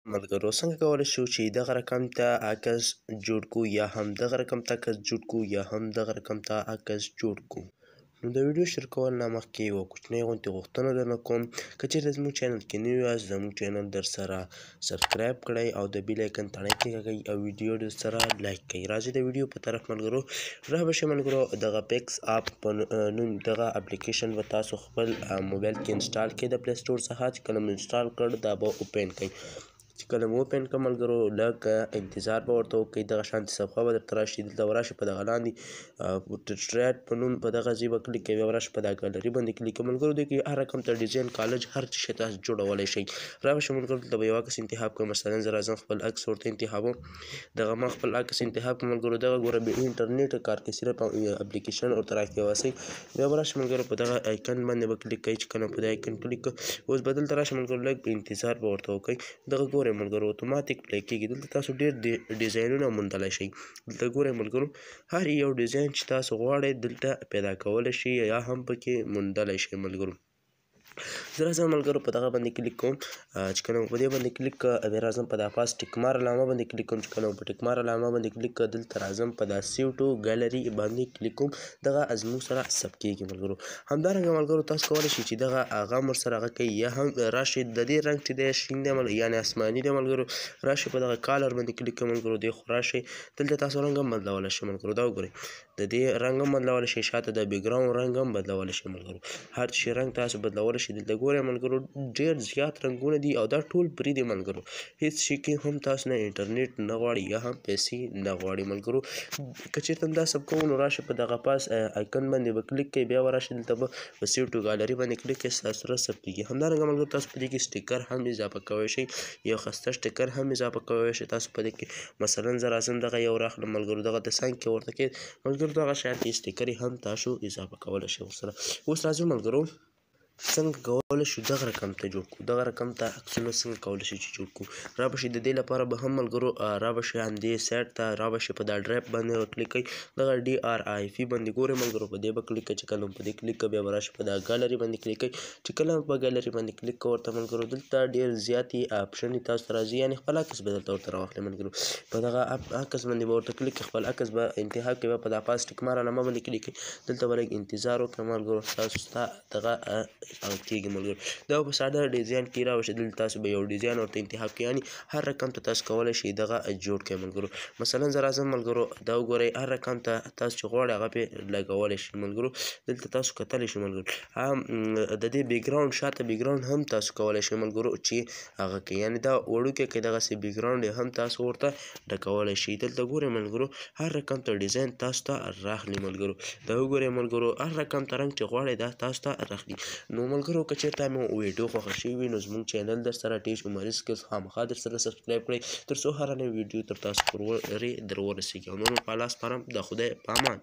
ملګرو څنګه کولی شو چې دغه رقم ته عکس جوړ کړو یا هم دغه رقم ته عکس جوړ کړو یا هم دغه رقم ته عکس جوړ کړو. نو د ویډیو شروع کول نه مخکې یوه کوچنۍ غوندې غوښتنه درنه کوم، که چېرته زموږ چینل کې نوي یاست زموږ چینل درسره سبسکرایب کړئ او د بیل ایکن تڼۍ کېکاږئ او ویډیو درسره لایک کړئ. راځئ د ویډیو په طرف ملګرو رابه شئ. ملګرو دغه پیکس اپ په نوم دغه اپلیکیشن به تاسو خپل موبایل کې انسټال کړئ د پلی سټور څخه. چې کله مو انسټال کړ دا به اوپن کړئ. چې کله مو اوپن کړه ملګرو لږ انتظار به ورته وکړئ. دغه شانتې صفحه به درته راشي. دلته به راشئ په دغه لاندې ټریډ په نوم په دغه ځای به کلیک کوئ. بیا به راشئ په دا ګالري باندې کلیک کوئ. ملګرو دې کې هر رقم ته ډیزاین کالج هر څه شی تاسو جوړولی شئ. رابه شئ ملګرو دلته به یو عکس انتخاب کړم. مثلا زه راځم خپل عکس ورته انتخابوم. دغه ما خپل عکس انتخاب کړم ملګرو. دغه ګوره بې انټرنیټ کار کوي، صرف اپلیکیشن ورته راکېواسئ. بیا به راشئ ملګرو په دغه ایکن باندې به کلیک کوئ. چې کله په دې ایکن کلیک کړو اوس به دلته راشئ ملګرو لږ انتظار به ورته وکړئ. دغه ګورئ ملګرو اتوماتیک پلی کېږي. دلته تاسو ډېر ډیزاینونه موندلی شئ. دلته ګورئ ملګرو هر یو ډیزاین چې تاسو غواړئ دلته پیدا کولی شئ یا هم پکې موندلی شئ ملګرو. زه راځم ملګرو په دغه باندې کلیک کوم. چې کله مو په دې باندې کلیک کړه بیا راځم په دا پاس ټیک مار علامه باندې کلیک کوم. چې کله مو په ټیک مار علامه باندې کلیک کړه دلته راځم په دا سیو ټو ګالري باندې کلیک کوم. دغه زموږ سره ثبت کېږي ملګرو. همدارنګه ملګرو تاسو کولی شئ چې دغه هغه هم ورسره هغه کوئ یا هم راشئ د دې رنګ چې دی شین دی یعنې اسماني دی ملګرو. راشئ په دغه کالر باندې کلیک کوئ ملګرو. دې خوا راشئ دلته تاسو رنګ هم بدلولی شئ ملګرو. دا وګورئ د دې رنګ هم بدلولی شئ، شاته د بیکګراوند رنګ هم بدلولی شئ ملګرو. هر شي رنګ تاسو بدلولی شئ. دلته ګورئ ملګرو ډېر زیات رنګونه دي او دا ټول فری دي ملګرو. هېڅ شي کې هم تاسو نه انټرنیټ نه غواړي یا هم پیسې نه غواړي ملګرو. که چېرته هم دا سب کوو نو راشئ په دغه پاس ایکن باندې به کلیک کوئ. بیا به راشئ دلته به په سیو ټو ګالري باندې کلیک کوئ. ستاسو سره ثبت کېږي. همدارنګه ملګرو تاسو په دې کې سټیکر هم اضافه کولی شئ. یو ښایسته سټیکر هم اضافه کولی شئ تاسو په دې کې. مثلا زه راځم دغه یو راخلم ملګرو. دغه د څنګ کې ورته کې ملګرو دغه شانتې سټیکر هم تاسو اضافه کولی شئ ورسره. اوس راځو ملګرو څنګه کولی شو دغه رقم ته جوړ کړو. دغه رقم ته عکسونه څنګه کولی شو چې جوړ کړو. رابه شئ د دې لپاره به هم ملګرو رابه شئ همدې سایډ ته رابه شئ په دا ډرایپ باندې کلیک کوئ. دغه DRIP باندې ګورئ ملګرو په دې به کلیک کوئ. چې کله مو په دې کلیک کوئ بیا به راشئ په دا ګالري باندې کلیک کوئ. چې کله مو په ګالري باندې کلیک کوئ ورته ملګرو دلته ډېر زیاتې اپشنې تاسو ته راځي، یعنې خپل عکس به دلته ورته راواخلئ ملګرو. په دغه عکس باندې به ورته کلیک کوئ. خپل عکس به انتخاب کوئ. بیا په دا پاس ټیک مار علامه باندې کلیک کوئ. دلته به لږ انتظار وکړئ ملګرو ستاسو دغه کېږي ملګرو. دا په ساده ډیزاین کې راوشي. دلته تاسو به یو ډیزاین ورته انتخاب کړئ، یعنې هر رقم ته تاسو کولی شئ دغه جوړ کړئ ملګرو. مثلا زه راځم ملګرو دا وګورئ هر رقم ته تاسو چې غواړئ هغه پرې لګولی شئ ملګرو. دلته تاسو کتلی شئ ملګرو د دې بیکګراوند شاته بیکګراوند هم تاسو کولی شئ ملګرو چې هغه کوي، یعنې دا وړوکی که دغسې بیکګراوند یې هم تاسو ورته ډکولی شئ. دلته ګورئ ملګرو هر رقم ته ډیزاین تاسو ته راخلي ملګرو. دا وګورئ ملګرو هر رقم ته رنګ چې غواړئ دا تاسو ته راخلي. نو ملګرو که چېرته مو ویډیو خوښه شوې وي نو زموږ چینل درسره ټیچ عمري سکلز خامخا درسره سبسکرایب کړئ تر څو هره نوې ویډیو تر تاسو پورې در ورسېږي. او نور مو په الله سپارم. د خدای په امان.